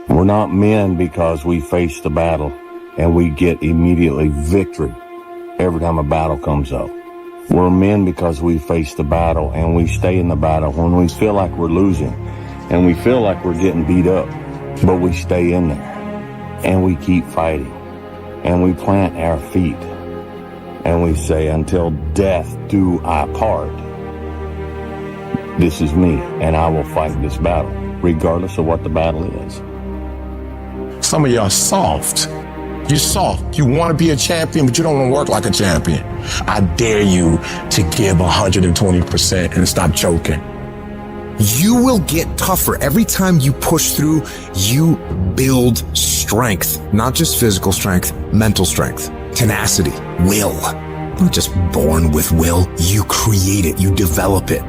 We're not men because we face the battle and we get immediately victory every time a battle comes up. We're men because we face the battle and we stay in the battle when we feel like we're losing and we feel like we're getting beat up, but we stay in there and we keep fighting and we plant our feet and we say, until death do I part. This is me and I will fight this battle regardless of what the battle is. Some of y'all soft. You're soft. You want to be a champion, but you don't want to work like a champion. I dare you to give 120% and stop choking. You will get tougher. Every time you push through, you build strength, not just physical strength, mental strength, tenacity, will. You're not just born with will. You create it. You develop it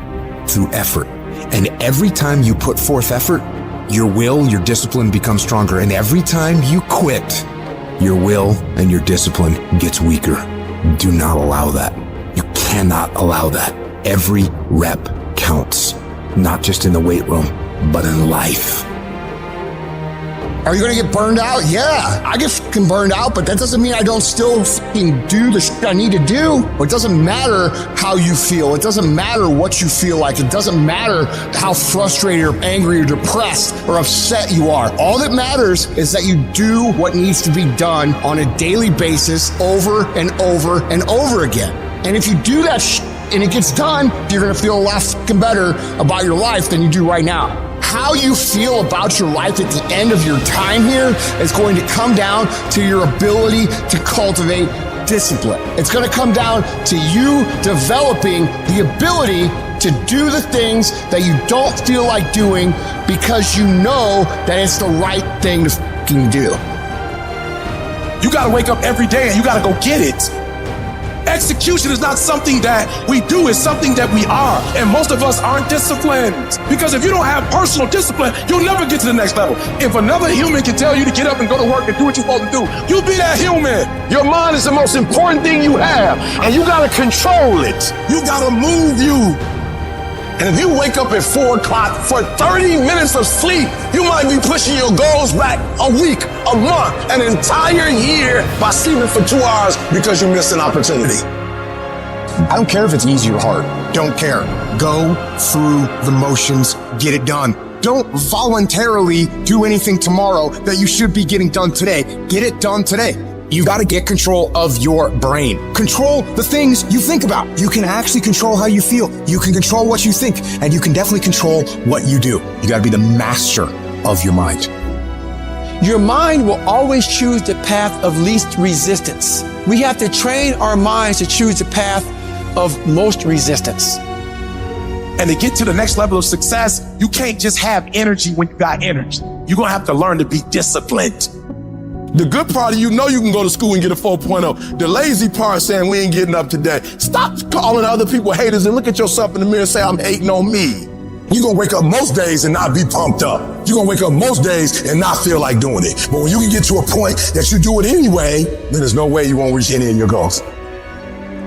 through effort. And every time you put forth effort, your will, your discipline becomes stronger. And every time you quit, your will and your discipline gets weaker. Do not allow that. You cannot allow that. Every rep counts, not just in the weight room, but in life. Are you going to get burned out? Yeah, I get fucking burned out, but that doesn't mean I don't still fucking do the shit I need to do. It doesn't matter how you feel. It doesn't matter what you feel like. It doesn't matter how frustrated or angry or depressed or upset you are. All that matters is that you do what needs to be done on a daily basis over and over and over again. And if you do that shit and it gets done, you're going to feel a lot fucking better about your life than you do right now. How you feel about your life at the end of your time here is going to come down to your ability to cultivate discipline. It's going to come down to you developing the ability to do the things that you don't feel like doing because you know that it's the right thing to fucking do. You got to wake up every day and you got to go get it. Execution is not something that we do, it's something that we are. And most of us aren't disciplined. Because if you don't have personal discipline, you'll never get to the next level. If another human can tell you to get up and go to work and do what you're supposed to do, you be that human. Your mind is the most important thing you have, and you got to control it. You got to move you. And if you wake up at 4 o'clock for 30 minutes of sleep, you might be pushing your goals back a week, a month, an entire year by sleeping for 2 hours because you missed an opportunity. I don't care if it's easy or hard. Don't care. Go through the motions, get it done. Don't voluntarily do anything tomorrow that you should be getting done today. Get it done today. You got to get control of your brain. Control the things you think about. You can actually control how you feel. You can control what you think, and you can definitely control what you do. You got to be the master of your mind. Your mind will always choose the path of least resistance. We have to train our minds to choose the path of most resistance. And to get to the next level of success, you can't just have energy when you got energy. You're going to have to learn to be disciplined. The good part of you know you can go to school and get a 4.0. The lazy part saying we ain't getting up today. Stop calling other people haters and look at yourself in the mirror and say, I'm hating on me. You're going to wake up most days and not be pumped up. You're going to wake up most days and not feel like doing it. But when you can get to a point that you do it anyway, then there's no way you won't reach any of your goals.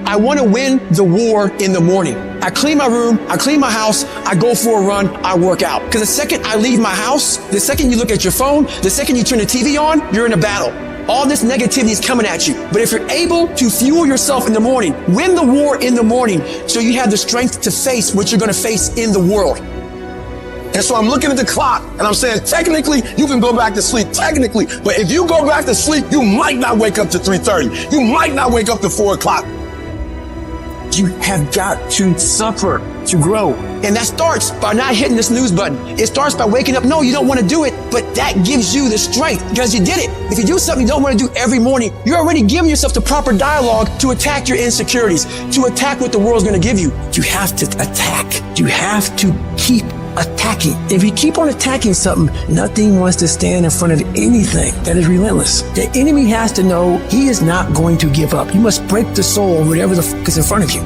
I want to win the war in the morning. I clean my room, I clean my house, I go for a run, I work out. Because the second I leave my house, the second you look at your phone, the second you turn the TV on, you're in a battle. All this negativity is coming at you. But if you're able to fuel yourself in the morning, win the war in the morning, so you have the strength to face what you're going to face in the world. And so I'm looking at the clock and I'm saying, technically, you can go back to sleep, technically. But if you go back to sleep, you might not wake up to 3:30. You might not wake up to 4 o'clock. You have got to suffer to grow. And that starts by not hitting the snooze button. It starts by waking up. No, you don't want to do it, but that gives you the strength because you did it. If you do something you don't want to do every morning, you're already giving yourself the proper dialogue to attack your insecurities, to attack what the world's going to give you. You have to attack. You have to keep attacking. If you keep on attacking something, nothing wants to stand in front of anything that is relentless. The enemy has to know he is not going to give up. You must break the soul of whatever the fuck is in front of you.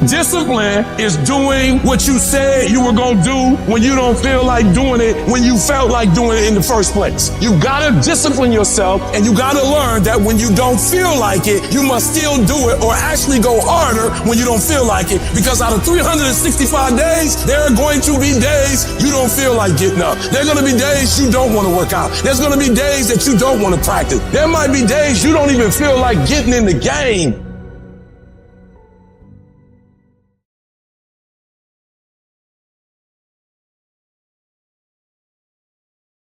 Discipline is doing what you said you were going to do when you don't feel like doing it, when you felt like doing it in the first place. You got to discipline yourself, and you got to learn that when you don't feel like it, you must still do it or actually go harder when you don't feel like it. Because out of 365 days, there are going to be days you don't feel like getting up. There are going to be days you don't want to work out. There's going to be days that you don't want to practice. There might be days you don't even feel like getting in the game.